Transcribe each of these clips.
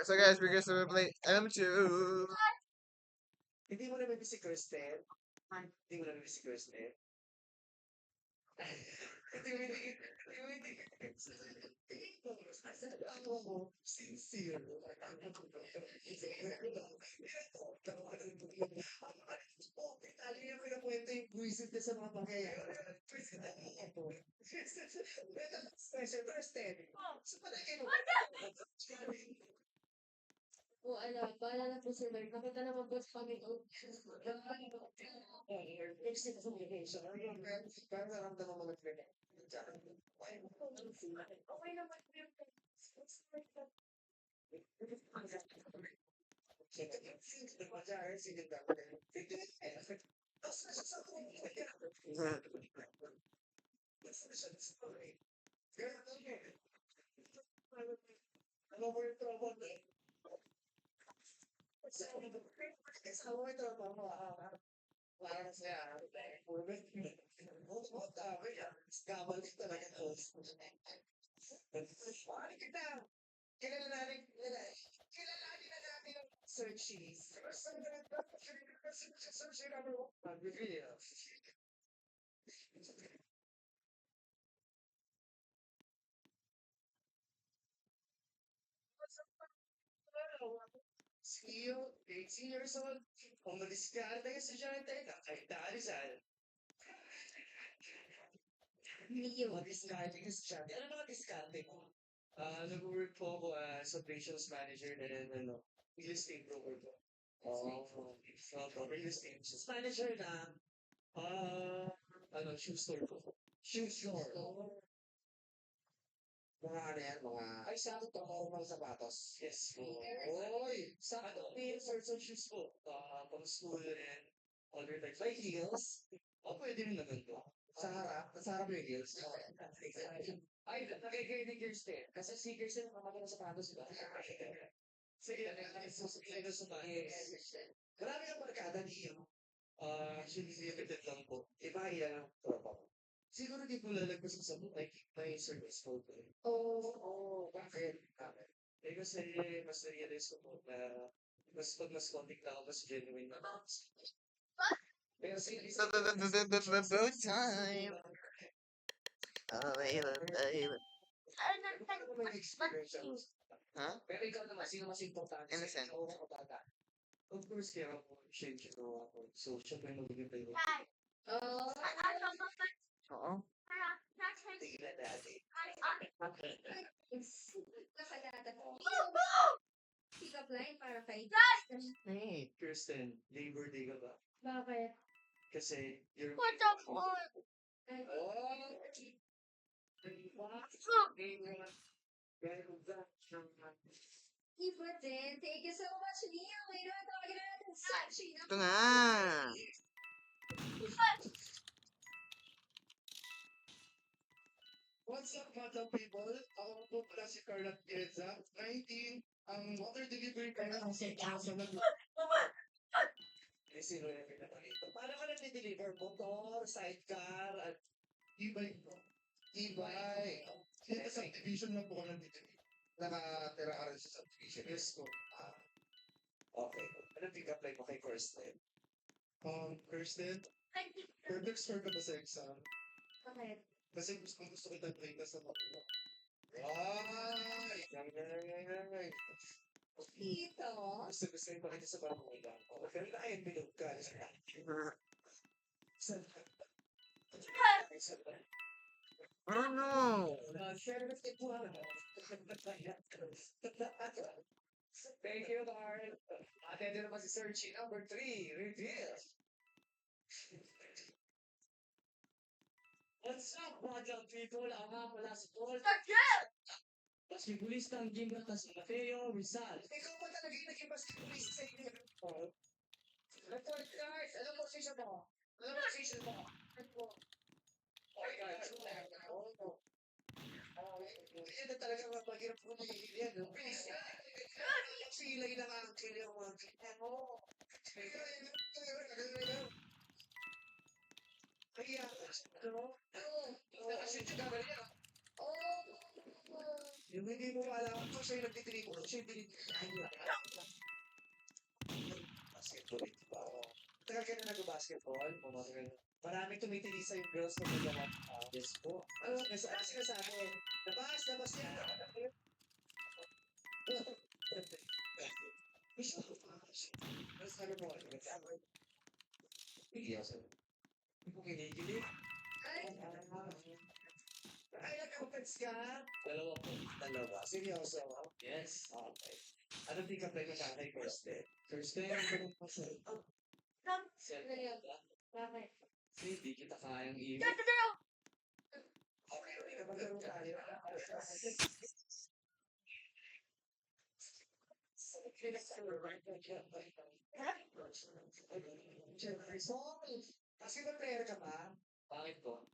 So guys, we're gonna play M2. Hindi mo naman si Kristen? Hindi mo naman si Kristen? Ako, sincere. Tali yung pinakwento yung buwisit na sa mga pangyayari. Special Kristen. So, palagay mo. O ano, paalala po sir, nakita naman po sa Panginoon. Next thing communication. Parang naramdaman mo nag-relate. Okay naman po yung Ano mo yung trouble eh? Ano mo yung trouble mo? Parang siya. Kabal ka talaga. Paano kita? Kilala natin na natin ang searchies. Search number 1. Reveal. Skill, 18 years old. Kung madiskarte ka estudyante, kakaitaan Rizal. Madiskarte ka estudyante. Ano mga diskarte mo? Nag-work po ako as operations manager and real estate broker po. Real estate business manager na shoe store po. Shoe store. Mga ano yan, ay sa akin to, mga sapatos. Yes po. Oy, sa ano, may sorts of shoes po. Pang school and other types. Like heels. Pwede rin naman to. Sa harap yung heels. Ay, nakikita ni Kirsten. Kasi si Kirsten, mga sapatos ba? Sige, nakikita sa sapatos. Marami ang barkada niyo. Actually, limited lang po. Iba yan ang tropa ko. Siguro di ko lalagpas sa like may service photo. Bakit? Kasi mas na-realize ko po na mas pag mas konting tao, mas genuine na. Pero Boat time. Huh? Pero ikaw naman, sino mas importante? Innocent. Of course, kaya ako, shade ko ako. So, syempre, magiging tayo. Oo. Tingnan natin. pick up line para kay Hey. Kirsten, Labor Day ka ba? Bakit? Kasi, you're... What the fuck? Iba din. Thank you so much, Nia. May naman tawagin na natin Sachi. Ito nga. What's up, madam people? Ako po pala si Carla Pieza. 19, ang water delivery ka na sa kaso na... Sino na pinapalito? Paano ka nag-deliver? Motor, sidecar, at e-bike po. E-bike. Sa subdivision lang po ka nandito. Nakatira ka rin sa subdivision. Yes po. Okay. Ano pick-up line mo kay Kirsten? Kirsten, perfect score ka ba sa exam? Bakit? Kasi gusto kita break sa mga. Ay! Dito. Gusto yung pakita sa parang mga ilang. Pero na ayun, bilog ka. Ano? Share with the one. Thank you, Lord. Attend naman si Searchy number 3. Reveal. What's up, mga young people? Ang mga pala si Paul. Basketballista ang Gingat na si Mateo Rizal. Ikaw pa talaga yung naging basketballista sa inyo. Report card. Anong position mo? Okay, guys. Yan na talaga maghirap ko mahihil yan. Bilis ka. Silay na nga ang kili ang mga ganyan mo. Kaya, nakashoot yung camera niya. Yung hindi mo alam, siya yung nagtitrip, siya yung tinitiripo. Basketball, di ba? Tagal ka na nag-basketball? Maraming tumitili sa yung girls na magawa. Yes po. Ano sinasabi? Labas yan. Ano sabi mo? Yes. Kinikilig? Ay, nag-offense ka? Dalawa po. Dalawa. Seryoso? Yes. Okay. Ano di ka pwede kakay first day? First day, ano ba po siya? Selfie ba? Bakit? Hindi kita kayang i- Okay, hindi ka magkaroon tayo. Kasi ba player ka ba? Bakit po?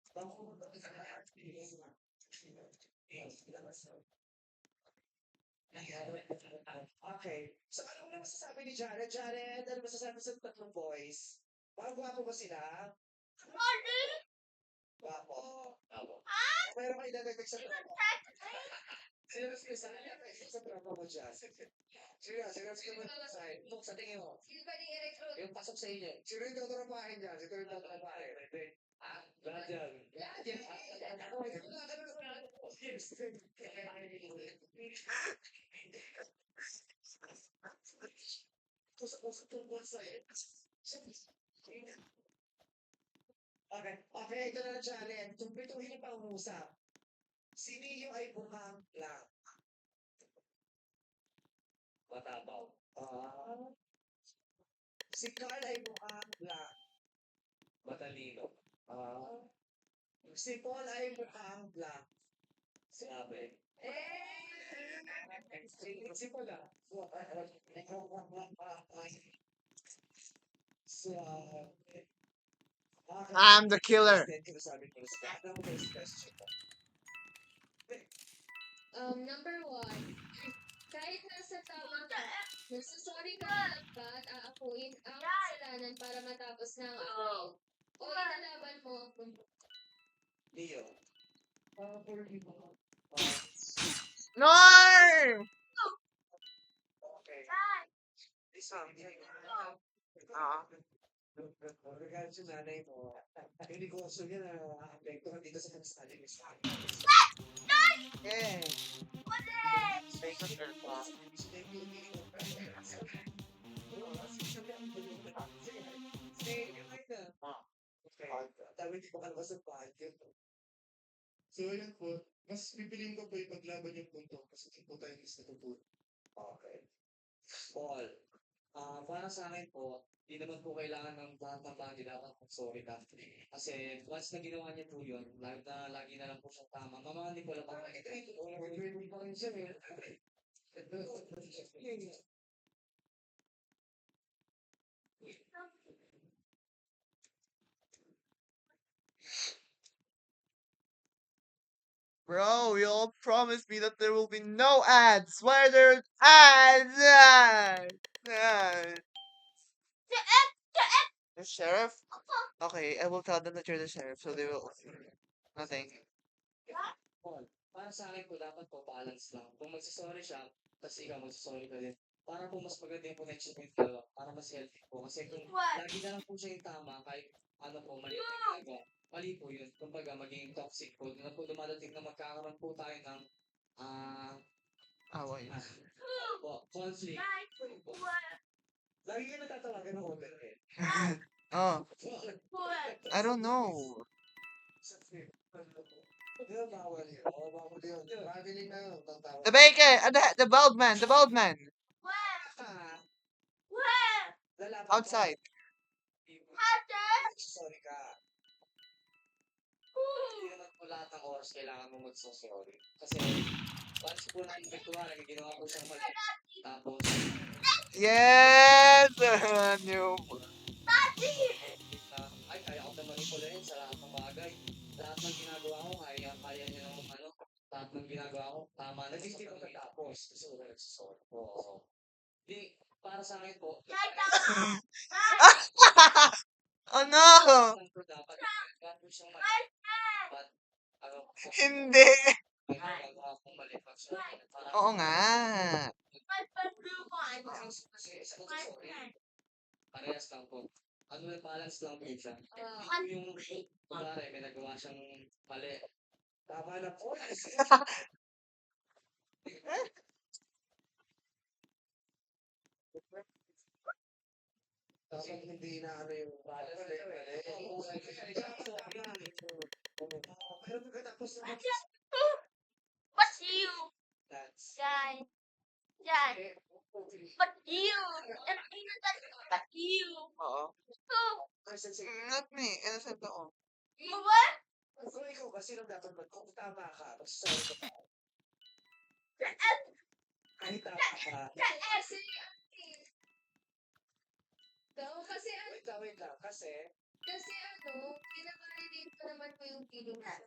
Okay. So, ano na masasabi ni Jared? Jared, ano masasabi sa tatlong boys? Gwapo ba sila? Gwapo. Meron kayo dadagdag sa tropa. Sino sa tropa mo dyan? Sino sa tingin mo? Sino pwede i-recruit? Yung pasok sa inyo. Sino yung tatrapahin dyan? Sino yung tatrapahin? Lahat yan. Lahat yan. Okay, ito na challenge. Tumpituhin yung pangusap. Si Neo ay mukhang lang. Matabaw. Si Carl ay mukhang lang. Matalino. Si Paul ay mukhang black. Sabi. Si Paul ah. Sabi. I'm the killer. Number 1. Kahit nasa tama ka, nagsasorry ka na lang ba at aakuin ang kasalanan para matapos na ang away? O ilalaban mo kung Leo. No! Okay. This one. Regalo sa nanay mo. Yung negosyo niya na apektuhan dito sa kasali ni Yeah. Fake on her pa. Dami di ko kalabas ng budget. So, yun po. Mas pipiliin ko po ipaglaban yung punto kasi hindi po tayo mas natutunan. Okay. Paul, para sa akin po, hindi naman po kailangan ng lahat ng bagay dapat mag-sorry ka. Kasi once na ginawa niya po yun, lagi na lang po siyang tama. Mamahali ko lang po. Ito, pa rin siya eh. Bro, you all promised me that there will be no ads. Why are there ads? The sheriff? Okay, I will tell them that you're the sheriff, so they will. Nothing. Paul, para sa akin po, dapat po balance lang. Kung magsasorry siya, tapos ikaw magsasorry ka din. Para po mas maganda yung connection with dalawa, para mas healthy po. Kasi kung lagi na lang po siya yung tama, kahit ano po, mali yung ginagawa, mali po yun. Kumbaga, maging toxic po. Doon na po dumadating na magkakaroon po tayo ng Away. conflict. Lagi ka natatawagan ng overhead. Oh, I don't know. The baker, the bald man, the bald man. Outside. Sorry ka. Hindi naman po lahat ng oras kailangan mo magsasorry. Kasi, once po na yung bituwa, ginawa ko siyang mali. Tapos, Yes! New. ay, kaya ko naman ipulayin sa lahat ng bagay. Lahat ng ginagawa ko, kaya niya naman lahat ng ginagawa ko, tama na. Hindi ko natapos. Kasi wala nagsasorry. Oo. Di, para sa akin po, Oh no! dapat siyang mali. But, Hindi! may nagagawa akong mali pag sorry. Parang Oo nga. kasi sa sorry, parehas lang po. Ano may balance lang po siya. Hindi ko yung kunwari may nagawa siyang mali. Tama na po. Dapat hindi na ano yung balance na yun. Pero pagkatapos naman dance. Oo. Person sige. Not me. Innocent ako. Kung ikaw ba, sino dapat kung tama ka, magsasabi ka ba? Kahit tama ka. Kasi, kasi, Wait lang. Kasi, pinavalidate ko naman po yung feelings ko.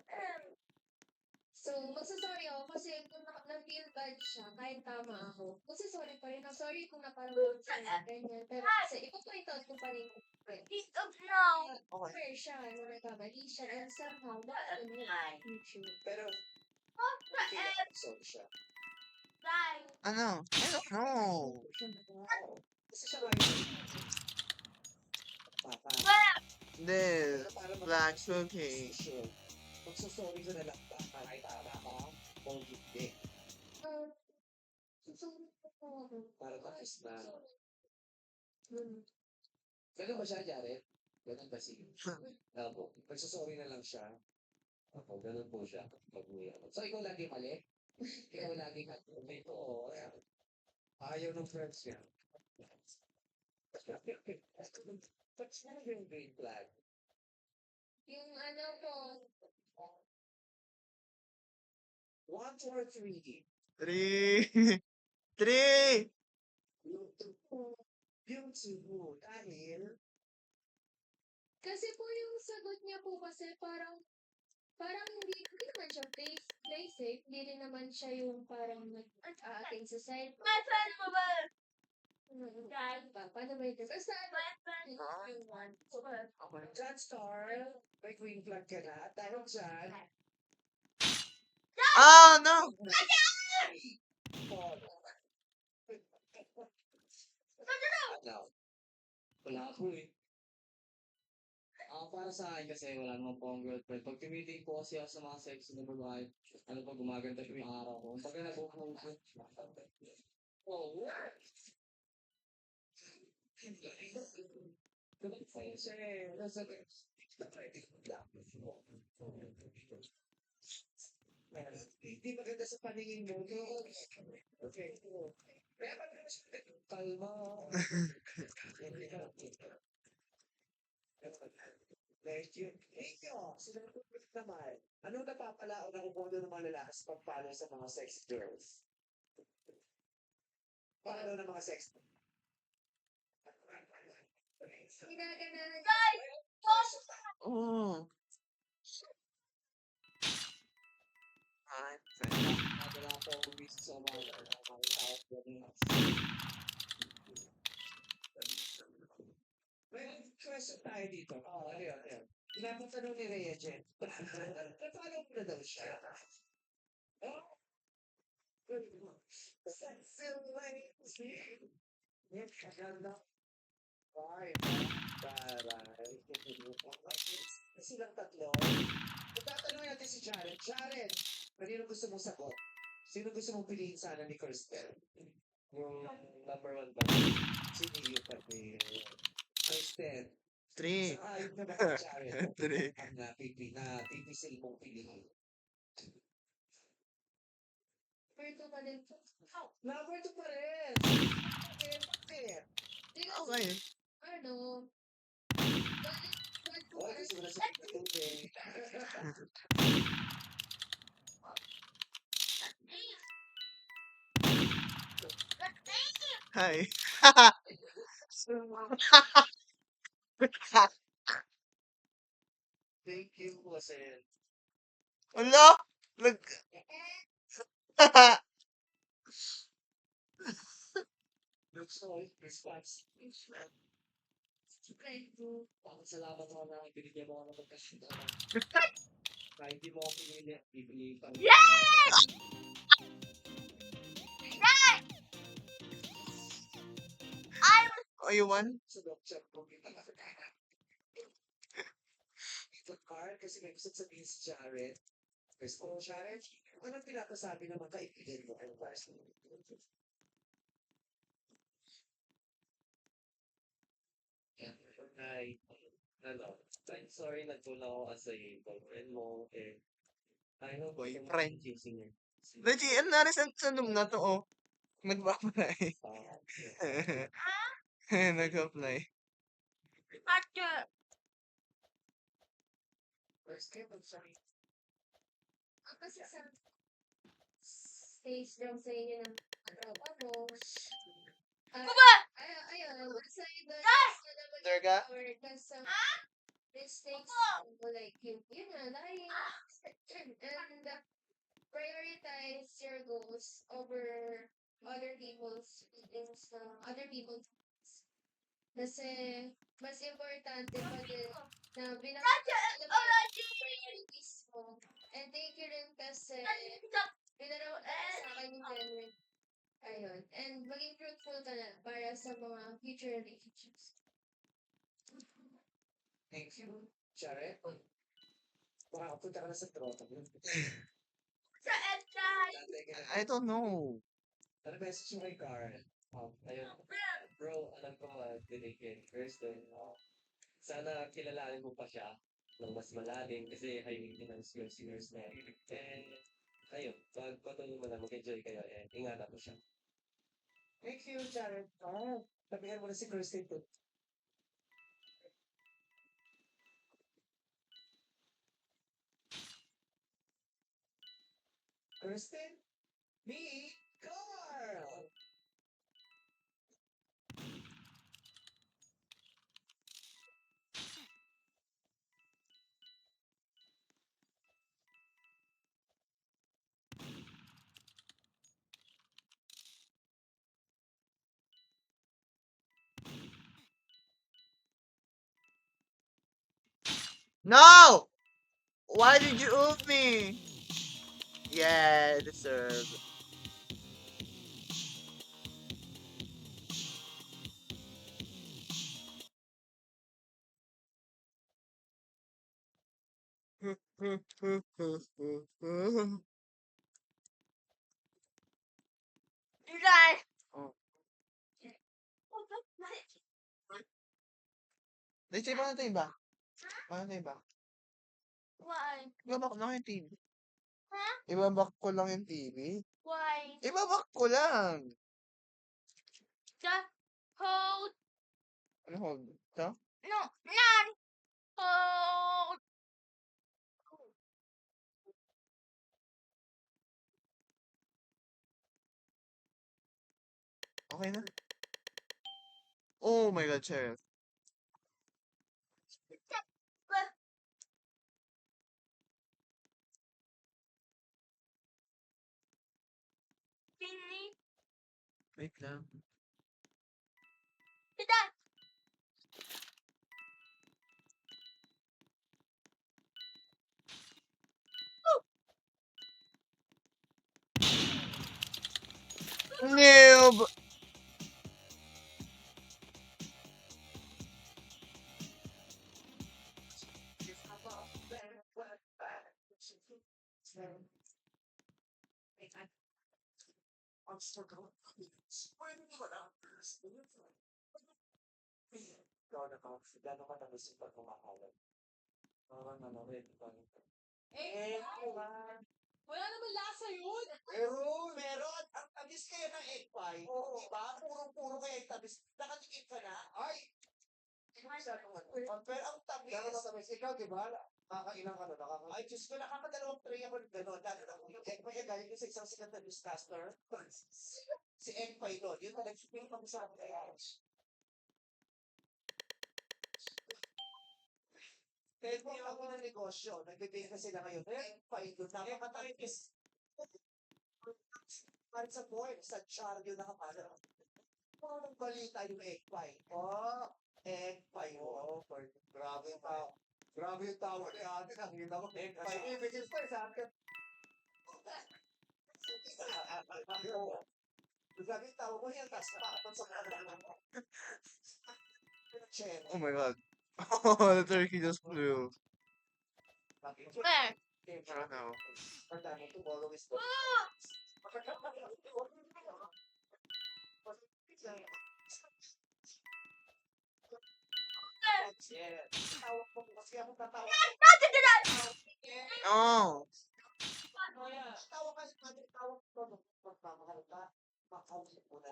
So, magsasorry ako kasi kung na-feel bad siya, kahit tama ako, magsasorry pa rin. Sorry kung naparang siya, ganyan. Pero kasi, ipo-point out ko pa rin kung Okay. fair siya, ano, nagkamali siya, and somehow, ano yung future. pero, hindi na episode siya. Ano? I don't know. Kasi siya ngayon. Papa. Hindi. Pero para Black Suki. mag-decision, magsasorry ka na lang ba? Kahit tama ka, o hindi. Susunod ko ako. Para tapos na. Hmm. Ganun ba siya, Jared? Ganun ba si Elbo? Magsasorry na lang siya. Ako, ganun po siya. Pag-uwi ako. So, ikaw lagi mali? Ikaw lagi ka. Ito, oo. Ayaw ng friends niya. What's na yung green flag? Yung ano ko, 1, 2, or 3? 3. 3. Yung 2. Yung 2. Dahil, kasi po yung sagot niya po kasi parang hindi naman siya play safe, hindi rin naman siya yung parang nag-aating sa side. Paano ba ito? Basta yung one. Okay. John Star, may green flag ka na. Dahil dyan, Oh, no. Ano? Wala ako eh. Para sa akin kasi wala naman po akong girlfriend. Pag tumiting po kasi ako sa mga sexy na babae, ano pa gumaganda siya yung araw ko. Pag nabubuong ko, oh, kapag sa'yo siya eh, nasa hindi maganda sa paningin mo. Okay. Kaya ba kalma? Thank you. Thank you. Sinagot naman. Anong napapalaon ang umono ng mga lalaki sa pagpalo sa mga sex girls? Paano ng mga sex Ginaganahan. Oh. Alright. Wala po akong wish sa mga tao ko ng may question tayo dito. Ano yun. Pinapatanong ni Rhea Jen. Napalaw mo na daw siya. Oh, sexy lady. Yan, kaganda. Ay, taray. Silang tatlo. Magtatanong natin si Jared. Jared, kanino gusto mong sagot? Sino gusto mong piliin sana ni Kirsten? Yung number 1 ba? Si Neo pati Kirsten. 3. Sa ayun na ba si Jared? 3. Ang pipisil mong piliin. Perto pa din po. Number 2 pa rin! Bakit? Okay. Ano? Oh, kasi wala sa pagkakutin. Hi. Thank you, kasi Ala. Nag... looks so response. Salamat mo na binigyan mo ako ng pagkasunod. Kahit di mo ako pinili, pipiliin pa. Oh, you won? Sa doktor ko, kita na. Ito, Carl, kasi may gusto sabihin si Jared. First of all, Jared, anong pinapasabi ng mga kaibigan mo? Ano ba? Ay, ano, I'm sorry nagtulak ako as a boyfriend mo, and I know Boyfriend. chasing you. Legit, ano na sa nung na to, oh. Nag-apply. Nag-apply. First step, I'm sorry. Kasi sa stage lang sa inyo ng tropa mo. Ayun, aside doon, gusto naman Durga? or sa mistakes mo, like, yun na, lying. And prioritize your goals over other people's feelings, other people's feelings. Kasi, mas importante pa din na alam mo yung priorities mo. And thank you rin kasi pinaraw sa akin yung genuine. Ayun. And maging fruitful ka na para sa mga future relationships. Thank you, Jared. Makakapunta ka na sa tropa mo. I don't know. Ano message mo kay Carl? Ayun. Bro, alam ko dinig first then, sana kilalanin mo pa siya ng mas malalim kasi ayun din ang singers na yun. And, ayun, patuloy mo na mag-enjoy kayo and ingatan mo siya. Thank you, Jared. Sabihan mo na si Kirsten to. Kirsten? Me? Carl! No! Why did you ult me? Yeah, deserve. Oh. Let's say, paano ito iba? Paano ito iba? Why? Ibabak lang yung TV. Ha? Ibabak ko lang yung TV. Why? Ibabak ko lang. Just hold. Ano hold? Ito? No, none. Hold. Okay na. Oh my God, Sheriff. Finish. Wait lang. Dad. Noob! I'm struggling. When you were out first, gano'n ka nagusin pag kumakalat? Parang ano, ready pa rin. Wala naman lasa yun. Meron! Ang tamis kaya ng egg pie. Oo. Diba? Puro-puro kaya yung tamis. Nakatikim ka na? Ay! Pero ang tamis. Gano'n tamis. Ikaw, diba? Nakakailang ka na, nakakailang. Ay, Diyos ko, nakakadalawang tray ako ng gano'n. Lalo na kung yung egg pie, galing ko sa isang sikat na newscaster. Si egg pie doon. Yun talagang yung pag-usapan kaya. Kaya kung ako ng negosyo, nagbibigay na sila ngayon, egg pie doon. Napakatapis. Parang sa boy, sa char yun nakapala. Parang balita yung egg pie. Oh, egg pie. Oh, grabe pa. Grabe yung tawa ni ate. Nakita ko. May images pa sa akin. Grabe yung tawa ko yan. Tapos pakatan sa mga. Oh my god. Oh, the turkey just flew. Where? I don't know. Tomorrow is Tawag mo kasi ako tatawa. Oh. Tawag kasi tawag ko. Magmamahal ka. Makausap mo na.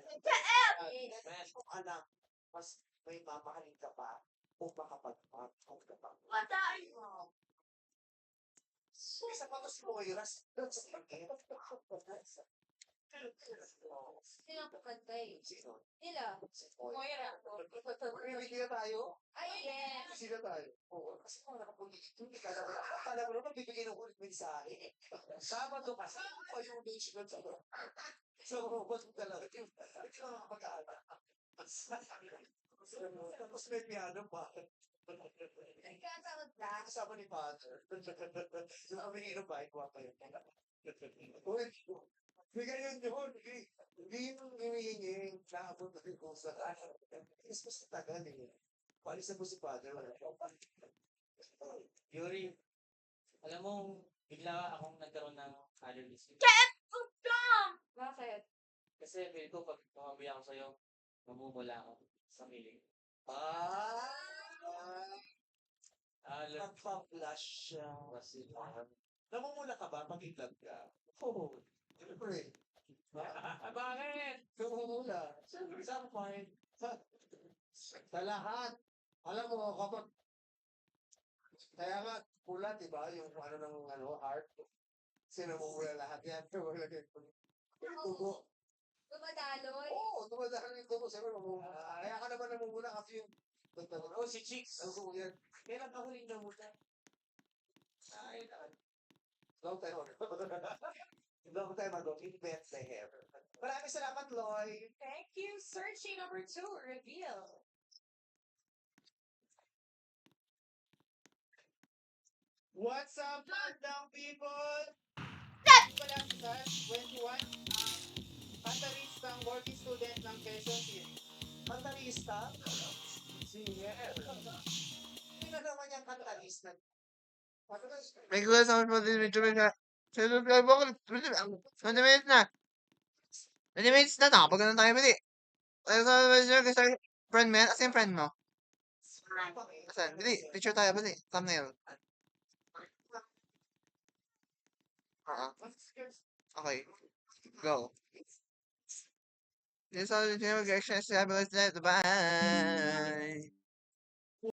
Kung anak, mas may mamahalin ka pa o makapag-out ka pa. Isa pa mas moiras. Sino po kantay? Sino? Nila. Moira. Bibigyan tayo? Ay, yes. Sino tayo? Oo. Kasi kung nakapulit, hindi ka naman. Akala mo naman bibigyan ng ulit mensahe. Sabado kasi, pa yung beach nun sa ano. So, ba't mo talaga? Hindi ka makapag-aala. Tapos may piano pa. Nagkataon na. Kasama ni Father. Humingi ng bike pa kayo. Uy, bigay yun yun. Hindi yung humihingi. Naabot na rin kung sa mas tagal eh. Palisan mo si Father. Yuri, alam mo, bigla akong nagkaroon ng allergies. Bakit? Kasi feel ko pag tumabi ako sa'yo, mamumula ako sa feeling. Nagpa-flash siya. Kasi, Namumula ka ba pag in-love ka? Oo. Siyempre. bakit? Namumula. Siyempre, some point. Sa lahat. Alam mo, kapag kaya nga, pula, di ba? Yung heart. Kasi namumula lahat yan. Tugo. Dumadaloy? Oo, dumadaan yung tugo. Siyempre, mamumula. Kaya ka naman namumula kasi yung Oh, si Chicks. Ano yan? Kailan ka huling namuta? Ay, long time ago. Long time ago, in Bethlehem. Maraming salamat, Loy. Thank you. Searching number 2, reveal. What's up, Bandang people? Pala sa 21, kantaristang working student ng Quezon City. Kantarista? Singer. Sino naman yung kantarista? May kuha sa akin pati medyo may na. Sino vlog ako? 20 minutes na. 20 minutes na. Nakapag na tayo pati. Ay, sa friend mo yan? Asa yung friend mo? Asan? Dili. Picture tayo pati. Thumbnail. Okay. Go. This is all the video. Bye.